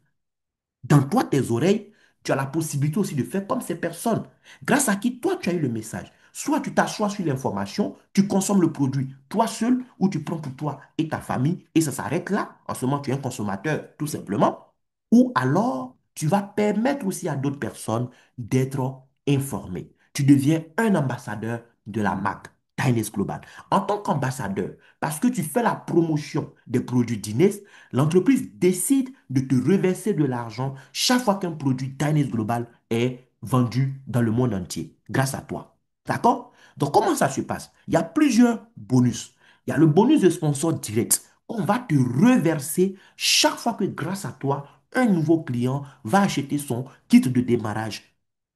dans toi, tes oreilles, tu as la possibilité aussi de faire comme ces personnes, grâce à qui toi, tu as eu le message. Soit tu t'assois sur l'information, tu consommes le produit toi seul, ou tu prends pour toi et ta famille, et ça s'arrête là. En ce moment, tu es un consommateur, tout simplement. Ou alors, tu vas permettre aussi à d'autres personnes d'être informées. Tu deviens un ambassadeur de la marque Diners Global. En tant qu'ambassadeur, parce que tu fais la promotion des produits Diners, l'entreprise décide de te reverser de l'argent chaque fois qu'un produit Diners Global est vendu dans le monde entier, grâce à toi. D'accord? Donc, comment ça se passe? Il y a plusieurs bonus. Il y a le bonus de sponsor direct. On va te reverser chaque fois que, grâce à toi, un nouveau client va acheter son kit de démarrage,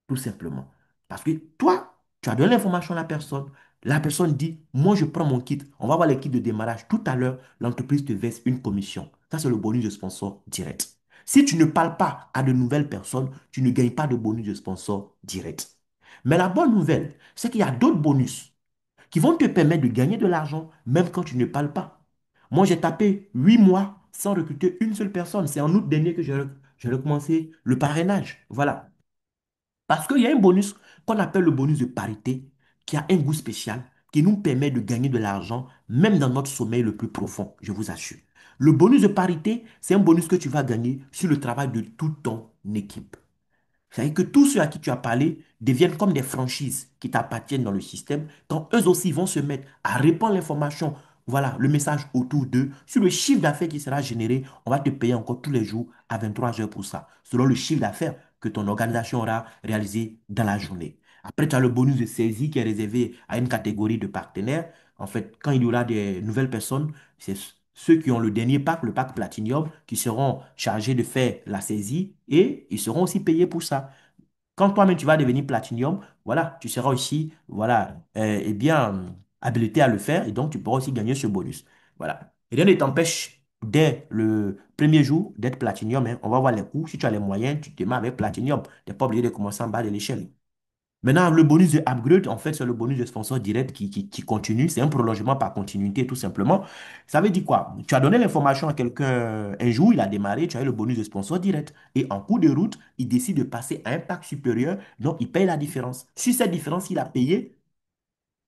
tout simplement. Parce que toi, tu as donné l'information à la personne dit, moi je prends mon kit, on va voir les kits de démarrage. Tout à l'heure, l'entreprise te verse une commission. Ça, c'est le bonus de sponsor direct. Si tu ne parles pas à de nouvelles personnes, tu ne gagnes pas de bonus de sponsor direct. Mais la bonne nouvelle, c'est qu'il y a d'autres bonus qui vont te permettre de gagner de l'argent même quand tu ne parles pas. Moi, j'ai tapé 8 mois sans recruter une seule personne. C'est en août dernier que j'ai recommencé le parrainage. Voilà. Parce qu'il y a un bonus qu'on appelle le bonus de parité qui a un goût spécial, qui nous permet de gagner de l'argent même dans notre sommeil le plus profond, je vous assure. Le bonus de parité, c'est un bonus que tu vas gagner sur le travail de toute ton équipe. C'est-à-dire que tous ceux à qui tu as parlé deviennent comme des franchises qui t'appartiennent dans le système, quand eux aussi vont se mettre à répandre l'information, voilà, le message autour d'eux. Sur le chiffre d'affaires qui sera généré, on va te payer encore tous les jours à 23 heures pour ça, selon le chiffre d'affaires que ton organisation aura réalisé dans la journée. Après, tu as le bonus de saisie qui est réservé à une catégorie de partenaires. En fait, quand il y aura des nouvelles personnes, c'est ceux qui ont le dernier pack, le pack Platinum, qui seront chargés de faire la saisie et ils seront aussi payés pour ça. Quand toi-même tu vas devenir Platinum, voilà, tu seras aussi, voilà, eh bien, habilité à le faire et donc tu pourras aussi gagner ce bonus. Voilà. Et rien ne t'empêche dès le premier jour d'être Platinum, hein. On va voir les coûts. Si tu as les moyens, tu démarres avec Platinum. Tu n'es pas obligé de commencer en bas de l'échelle. Maintenant, le bonus de upgrade, en fait, c'est le bonus de sponsor direct qui continue. C'est un prolongement par continuité, tout simplement. Ça veut dire quoi? Tu as donné l'information à quelqu'un un jour, il a démarré, tu as eu le bonus de sponsor direct. Et en cours de route, il décide de passer à un pack supérieur, donc il paye la différence. Si cette différence, il a payé,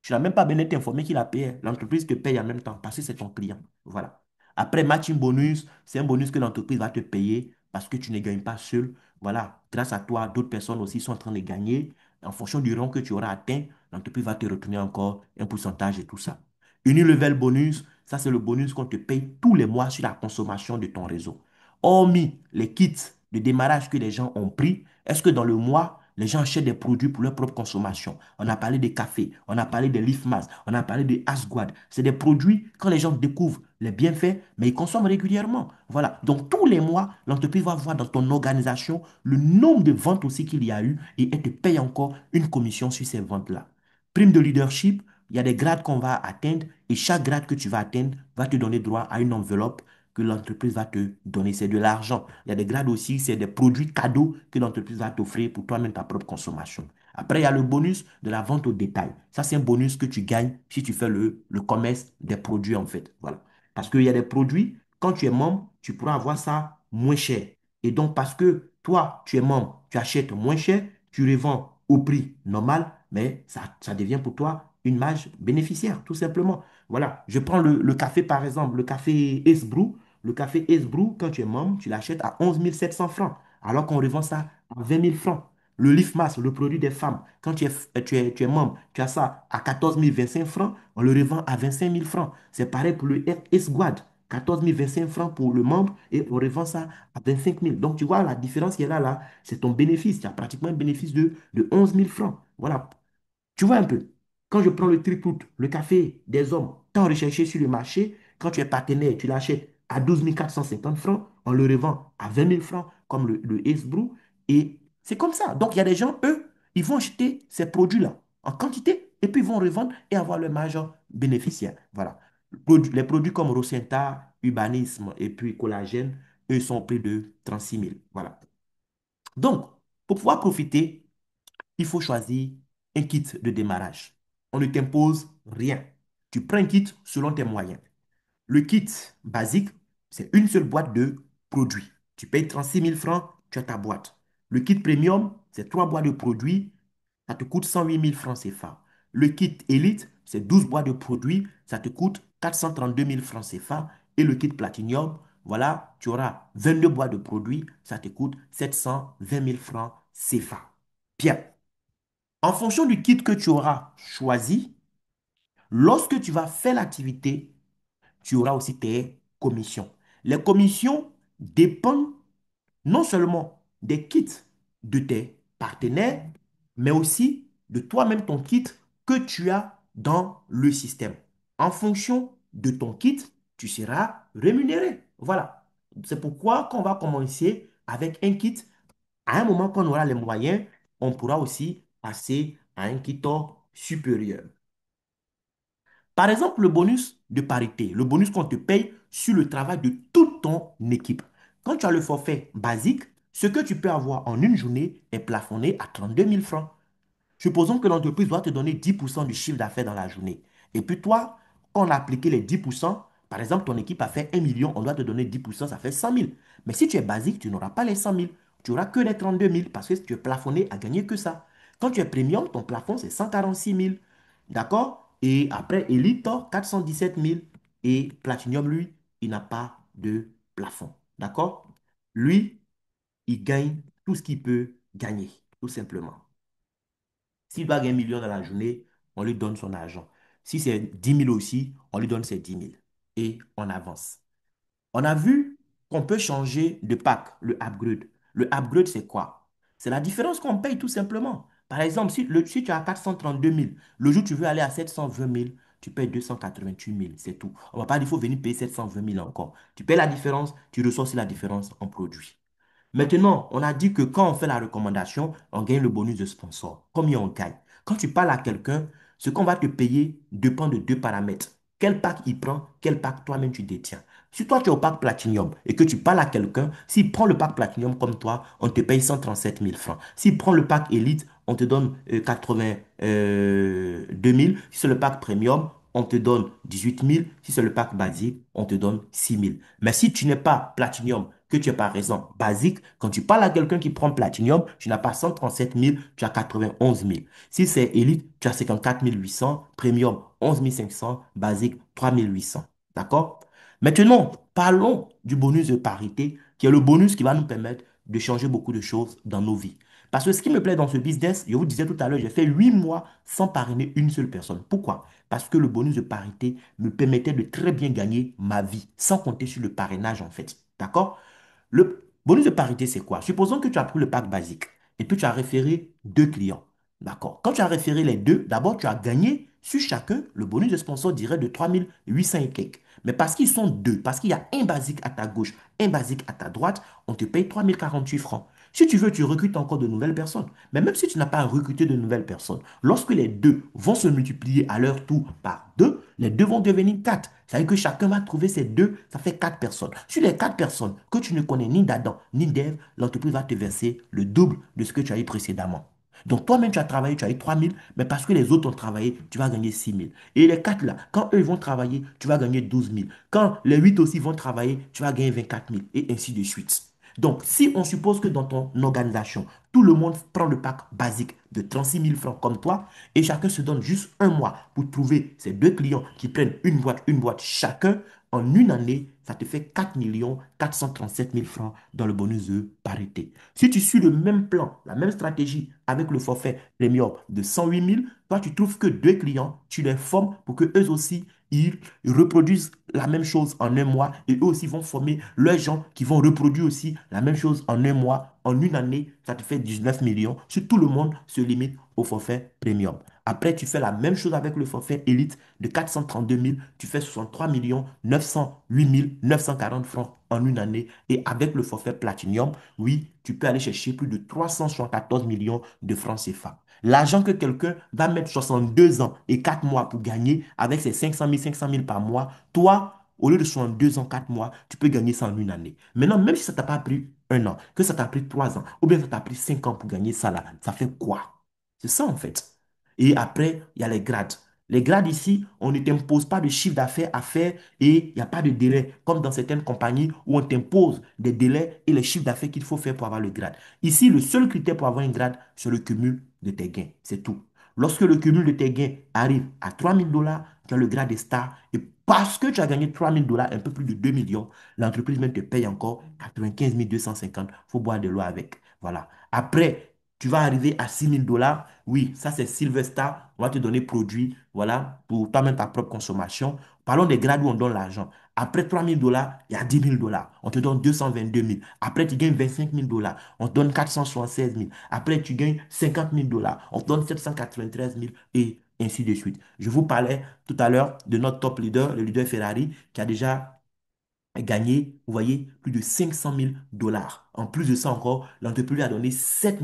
tu n'as même pas besoin d'être informé qu'il a payé. L'entreprise te paye en même temps parce que c'est ton client. Voilà. Après, matching bonus, c'est un bonus que l'entreprise va te payer parce que tu ne gagnes pas seul. Voilà. Grâce à toi, d'autres personnes aussi sont en train de gagner. En fonction du rang que tu auras atteint, l'entreprise va te retourner encore un pourcentage et tout ça. Unilevel bonus, ça c'est le bonus qu'on te paye tous les mois sur la consommation de ton réseau. Hormis les kits de démarrage que les gens ont pris, est-ce que dans le mois, les gens achètent des produits pour leur propre consommation? On a parlé des cafés, on a parlé des Leaf Mask, on a parlé des Asguad. C'est des produits, quand les gens découvrent les bienfaits, mais ils consomment régulièrement. Voilà. Donc, tous les mois, l'entreprise va voir dans ton organisation le nombre de ventes aussi qu'il y a eu et elle te paye encore une commission sur ces ventes-là. Prime de leadership, il y a des grades qu'on va atteindre et chaque grade que tu vas atteindre va te donner droit à une enveloppe que l'entreprise va te donner. C'est de l'argent. Il y a des grades aussi, c'est des produits cadeaux que l'entreprise va t'offrir pour toi-même ta propre consommation. Après, il y a le bonus de la vente au détail. Ça, c'est un bonus que tu gagnes si tu fais le commerce des produits, en fait. Voilà. Parce qu'il y a des produits, quand tu es membre, tu pourras avoir ça moins cher. Et donc, parce que toi, tu es membre, tu achètes moins cher, tu revends au prix normal, mais ça devient pour toi une marge bénéficiaire, tout simplement. Voilà. Je prends le café, par exemple, le café Ace Brew. Le café Ace Brew, quand tu es membre, tu l'achètes à 11 700 francs, alors qu'on revend ça à 20 000 francs. Le Lift Mask, le produit des femmes, quand tu es membre, tu as ça à 14 025 francs, on le revend à 25 000 francs. C'est pareil pour le S-Guad, 14 025 francs pour le membre et on revend ça à 25 000. Donc tu vois la différence qu'il y a là, c'est ton bénéfice. Tu as pratiquement un bénéfice de 11 000 francs. Voilà. Tu vois un peu, quand je prends le Triple, le café des hommes, tant recherché sur le marché, quand tu es partenaire, tu l'achètes à 12 450 francs, on le revend à 20 000 francs, comme le Ace Brew, et c'est comme ça. Donc, il y a des gens, eux, ils vont acheter ces produits-là en quantité, et puis ils vont revendre et avoir le marge bénéficiaire. Voilà. Les produits comme Rosenta, Urbanisme et puis Collagène, eux, sont au prix de 36 000. Voilà. Donc, pour pouvoir profiter, il faut choisir un kit de démarrage. On ne t'impose rien. Tu prends un kit selon tes moyens. Le kit basique, c'est une seule boîte de produits. Tu payes 36 000 francs, tu as ta boîte. Le kit premium, c'est trois boîtes de produits, ça te coûte 108 000 francs CFA. Le kit élite, c'est 12 boîtes de produits, ça te coûte 432 000 francs CFA. Et le kit platinum, voilà, tu auras 22 boîtes de produits, ça te coûte 720 000 francs CFA. Bien. En fonction du kit que tu auras choisi, lorsque tu vas faire l'activité, tu auras aussi tes commissions. Les commissions dépendent non seulement des kits de tes partenaires, mais aussi de toi-même, ton kit que tu as dans le système. En fonction de ton kit, tu seras rémunéré. Voilà. C'est pourquoi quand on va commencer avec un kit, à un moment qu'on aura les moyens, on pourra aussi passer à un kit supérieur. Par exemple, le bonus de parité, le bonus qu'on te paye sur le travail de toute ton équipe. Quand tu as le forfait basique, ce que tu peux avoir en une journée est plafonné à 32 000 francs. Supposons que l'entreprise doit te donner 10% du chiffre d'affaires dans la journée. Et puis toi, on a appliqué les 10%. Par exemple, ton équipe a fait 1 million, on doit te donner 10%, ça fait 100 000. Mais si tu es basique, tu n'auras pas les 100 000. Tu n'auras que les 32 000 parce que tu es plafonné à gagner que ça. Quand tu es premium, ton plafond, c'est 146 000. D'accord? Et après, Elite, 417 000. Et Platinum, lui, il n'a pas de plafond. D'accord? Lui, il gagne tout ce qu'il peut gagner, tout simplement. S'il doit gagner 1 million dans la journée, on lui donne son argent. Si c'est 10 000 aussi, on lui donne ses 10 000. Et on avance. On a vu qu'on peut changer de pack, le upgrade. Le upgrade, c'est quoi? C'est la différence qu'on paye tout simplement. Par exemple, si tu as 432 000, le jour où tu veux aller à 720 000, tu payes 288 000, c'est tout. On ne va pas dire qu'il faut venir payer 720 000 encore. Tu payes la différence, tu reçois aussi la différence en produit. Maintenant, on a dit que quand on fait la recommandation, on gagne le bonus de sponsor. Combien on gagne? Quand tu parles à quelqu'un, ce qu'on va te payer dépend de deux paramètres. Quel pack il prend, quel pack toi-même tu détiens. Si toi tu es au pack Platinum et que tu parles à quelqu'un, s'il prend le pack Platinum comme toi, on te paye 137 000 francs. S'il prend le pack Elite, on te donne 82 000. Si c'est le pack Premium, on te donne 18 000. Si c'est le pack basique, on te donne 6 000. Mais si tu n'es pas Platinum, que tu es par exemple basique, quand tu parles à quelqu'un qui prend Platinum, tu n'as pas 137 000, tu as 91 000. Si c'est Elite, tu as 54 800, Premium 11 500, basique 3 800. D'accord? Maintenant, parlons du bonus de parité, qui est le bonus qui va nous permettre de changer beaucoup de choses dans nos vies. Parce que ce qui me plaît dans ce business, je vous disais tout à l'heure, j'ai fait 8 mois sans parrainer une seule personne. Pourquoi? Parce que le bonus de parité me permettait de très bien gagner ma vie, sans compter sur le parrainage en fait. D'accord? Le bonus de parité, c'est quoi? Supposons que tu as pris le pack basique et puis tu as référé deux clients. D'accord. Quand tu as référé les deux, d'abord, tu as gagné sur chacun le bonus de sponsor direct de 3 800 et quelques. Mais parce qu'ils sont deux, parce qu'il y a un basique à ta gauche, un basique à ta droite, on te paye 3 048 francs. Si tu veux, tu recrutes encore de nouvelles personnes. Mais même si tu n'as pas recruté de nouvelles personnes, lorsque les deux vont se multiplier à leur tour par deux, les deux vont devenir quatre. Ça veut dire que chacun va trouver ses deux, ça fait quatre personnes. Sur les quatre personnes que tu ne connais ni d'Adam ni d'Ève, l'entreprise va te verser le double de ce que tu as eu précédemment. Donc toi-même, tu as travaillé, tu as eu 3 000, mais parce que les autres ont travaillé, tu vas gagner 6 000. Et les 4 là, quand eux vont travailler, tu vas gagner 12 000. Quand les 8 aussi vont travailler, tu vas gagner 24 000 et ainsi de suite. Donc, si on suppose que dans ton organisation, tout le monde prend le pack basique de 36 000 francs comme toi, et chacun se donne juste un mois pour trouver ces deux clients qui prennent une boîte chacun, en une année, ça te fait 4 437 000 francs dans le bonus de parité. Si tu suis le même plan, la même stratégie avec le forfait premium de 108 000, toi, tu trouves que deux clients, tu les formes pour que eux aussi, ils reproduisent la même chose en un mois et eux aussi vont former leurs gens qui vont reproduire aussi la même chose en un mois. En une année, ça te fait 19 millions. Si tout le monde se limite au forfait premium. Après, tu fais la même chose avec le forfait élite de 432 000. Tu fais 63 908 940 francs en une année. Et avec le forfait platinum, oui, tu peux aller chercher plus de 374 millions de francs CFA. L'argent que quelqu'un va mettre 62 ans et 4 mois pour gagner avec ses 500 000 par mois, toi, au lieu de 62 ans, 4 mois, tu peux gagner ça en une année. Maintenant, même si ça ne t'a pas pris un an, que ça t'a pris 3 ans, ou bien ça t'a pris 5 ans pour gagner ça là, ça fait quoi? C'est ça en fait. Et après, il y a les grades. Les grades ici, on ne t'impose pas de chiffre d'affaires à faire et il n'y a pas de délai, comme dans certaines compagnies où on t'impose des délais et les chiffres d'affaires qu'il faut faire pour avoir le grade. Ici, le seul critère pour avoir un grade, c'est le cumul de tes gains. C'est tout. Lorsque le cumul de tes gains arrive à 3 000 $, tu as le grade de star. Et parce que tu as gagné 3 000 $, un peu plus de 2 millions, l'entreprise même te paye encore 95 250. Il faut boire de l'eau avec. Voilà. Après, tu vas arriver à 6 000 $. Oui, ça c'est Silver Star. On va te donner produit, voilà, pour toi-même ta propre consommation. Parlons des grades où on donne l'argent. Après 3 000 $, il y a 10 000 $. On te donne 222 000. Après, tu gagnes 25 000 $. On te donne 476 000. Après, tu gagnes 50 000 $. On te donne 793 000 et ainsi de suite. Je vous parlais tout à l'heure de notre top leader, le leader Ferrari, qui a déjà gagné, vous voyez, plus de 500 000 $. En plus de ça encore, l'entreprise lui a donné 7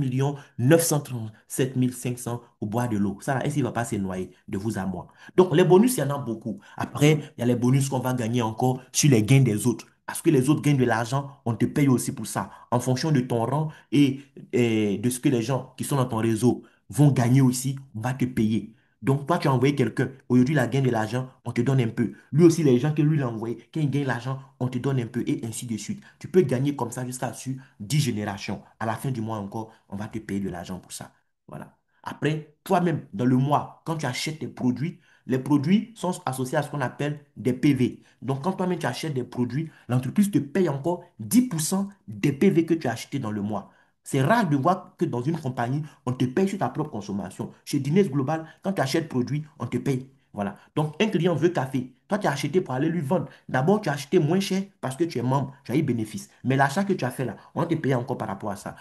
937 500 au bois de l'eau. Ça, là, est-ce qu'il ne va pas se noyer de vous à moi? Donc, les bonus, il y en a beaucoup. Après, il y a les bonus qu'on va gagner encore sur les gains des autres. Parce que les autres gagnent de l'argent, on te paye aussi pour ça. En fonction de ton rang et de ce que les gens qui sont dans ton réseau vont gagner aussi, on va te payer. Donc, toi, tu as envoyé quelqu'un. Aujourd'hui, il a gagné de l'argent, on te donne un peu. Lui aussi, les gens que lui l'a envoyé, quand il gagne l'argent, on te donne un peu et ainsi de suite. Tu peux gagner comme ça jusqu'à sur 10 générations. À la fin du mois encore, on va te payer de l'argent pour ça. Voilà. Après, toi-même, dans le mois, quand tu achètes tes produits, les produits sont associés à ce qu'on appelle des PV. Donc, quand toi-même tu achètes des produits, l'entreprise te paye encore 10% des PV que tu as achetés dans le mois. C'est rare de voir que dans une compagnie, on te paye sur ta propre consommation. Chez Guinness Global, quand tu achètes produit, on te paye. Voilà. Donc, un client veut café. Toi, tu as acheté pour aller lui vendre. D'abord, tu as acheté moins cher parce que tu es membre, tu as eu bénéfice. Mais l'achat que tu as fait là, on va te payer encore par rapport à ça.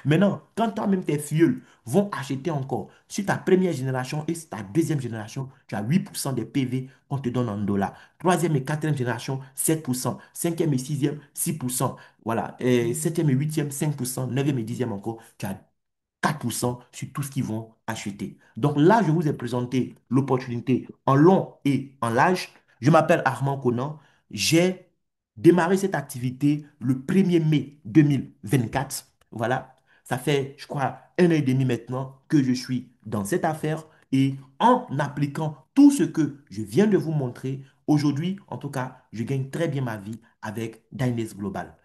Maintenant, quand toi-même tes filleuls vont acheter encore sur ta première génération et sur ta deuxième génération, tu as 8% des PV qu'on te donne en dollars. Troisième et quatrième génération, 7%. Cinquième et sixième, 6%. Voilà. Et septième et huitième, 5%. Neuvième et dixième encore, tu as 4% sur tout ce qu'ils vont acheter. Donc là, je vous ai présenté l'opportunité en long et en large. Je m'appelle Armand Conan. J'ai démarré cette activité le 1er mai 2024. Voilà, ça fait, je crois, un an et demi maintenant que je suis dans cette affaire. Et en appliquant tout ce que je viens de vous montrer, aujourd'hui, en tout cas, je gagne très bien ma vie avec Dyness Global.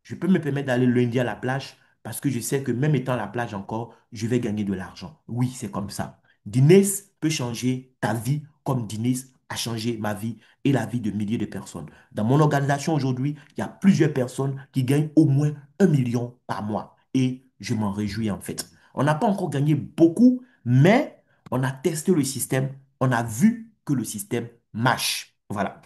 Je peux me permettre d'aller lundi à la plage parce que je sais que même étant à la plage encore, je vais gagner de l'argent. Oui, c'est comme ça. Dines peut changer ta vie comme Dines a changé ma vie et la vie de milliers de personnes. Dans mon organisation aujourd'hui, il y a plusieurs personnes qui gagnent au moins 1 million par mois. Et je m'en réjouis en fait. On n'a pas encore gagné beaucoup, mais on a testé le système. On a vu que le système marche. Voilà.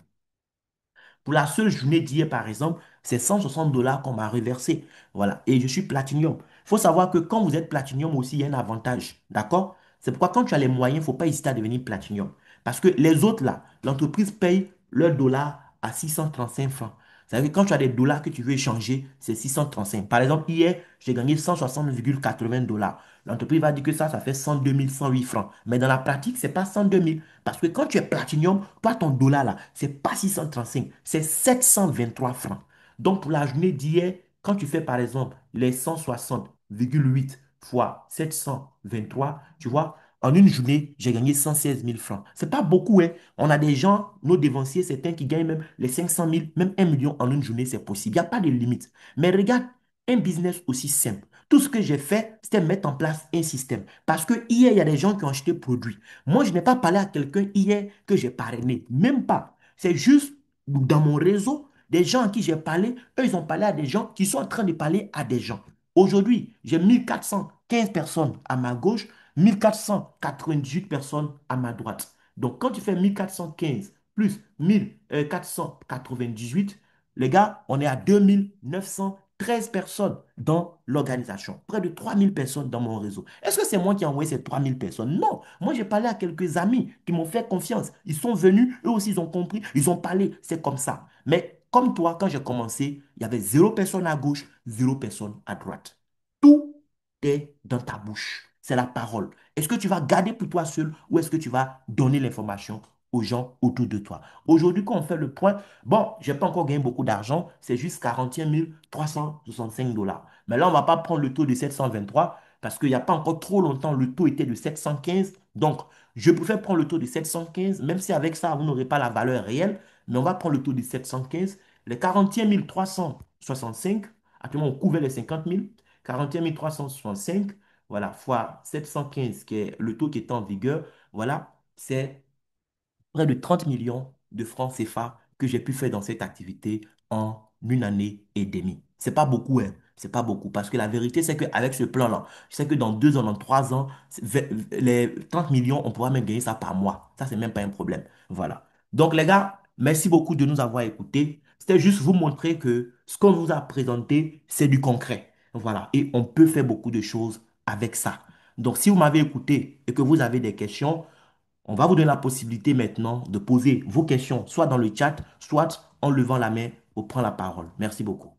Pour la seule journée d'hier, par exemple, c'est 160 $ qu'on m'a reversé. Voilà. Et je suis Platinum. Il faut savoir que quand vous êtes Platinum aussi, il y a un avantage. D'accord? C'est pourquoi quand tu as les moyens, il ne faut pas hésiter à devenir Platinum. Parce que les autres, là, l'entreprise paye leur dollar à 635 francs. C'est-à-dire que quand tu as des dollars que tu veux échanger, c'est 635. Par exemple, hier, j'ai gagné 160,80 $. L'entreprise va dire que ça fait 102 108 francs. Mais dans la pratique, ce n'est pas 102 000. Parce que quand tu es Platinum, toi, ton dollar là, c'est pas 635, c'est 723 francs. Donc, pour la journée d'hier, quand tu fais par exemple les 160,8 fois 723, tu vois, en une journée, j'ai gagné 116 000 francs. C'est pas beaucoup, hein. On a des gens, nos dévanciers, certains qui gagnent même les 500 000, même 1 million en une journée, c'est possible. Il n'y a pas de limite. Mais regarde, un business aussi simple. Tout ce que j'ai fait, c'était mettre en place un système. Parce que hier, il y a des gens qui ont acheté produits. Moi, je n'ai pas parlé à quelqu'un hier que j'ai parrainé. Même pas. C'est juste dans mon réseau. Des gens à qui j'ai parlé, eux, ils ont parlé à des gens qui sont en train de parler à des gens. Aujourd'hui, j'ai 1415 personnes à ma gauche, 1498 personnes à ma droite. Donc, quand tu fais 1415 plus 1498, les gars, on est à 2913 personnes dans l'organisation. Près de 3000 personnes dans mon réseau. Est-ce que c'est moi qui ai envoyé ces 3000 personnes? Non. Moi, j'ai parlé à quelques amis qui m'ont fait confiance. Ils sont venus, eux aussi, ils ont compris, ils ont parlé. C'est comme ça. Mais comme toi, quand j'ai commencé, il y avait zéro personne à gauche, zéro personne à droite. Tout est dans ta bouche. C'est la parole. Est-ce que tu vas garder pour toi seul ou est-ce que tu vas donner l'information aux gens autour de toi? Aujourd'hui, quand on fait le point, bon, je n'ai pas encore gagné beaucoup d'argent, c'est juste 41 365 $. Mais là, on ne va pas prendre le taux de 723 parce qu'il n'y a pas encore trop longtemps, le taux était de 715. Donc, je préfère prendre le taux de 715, même si avec ça, vous n'aurez pas la valeur réelle, mais on va prendre le taux de 715. Les 41 365, actuellement, on couvre les 50 000. 41 365, voilà, fois 715, qui est le taux qui est en vigueur, voilà, c'est près de 30 millions de francs CFA que j'ai pu faire dans cette activité en une année et demie. C'est pas beaucoup, hein. C'est pas beaucoup. Parce que la vérité, c'est qu'avec ce plan-là, je sais que dans 2 ans, dans 3 ans, les 30 millions, on pourra même gagner ça par mois. Ça, c'est même pas un problème. Voilà. Donc, les gars, merci beaucoup de nous avoir écoutés. C'était juste vous montrer que ce qu'on vous a présenté, c'est du concret. Voilà. Et on peut faire beaucoup de choses avec ça. Donc, si vous m'avez écouté et que vous avez des questions, on va vous donner la possibilité maintenant de poser vos questions, soit dans le chat, soit en levant la main pour prendre la parole. Merci beaucoup.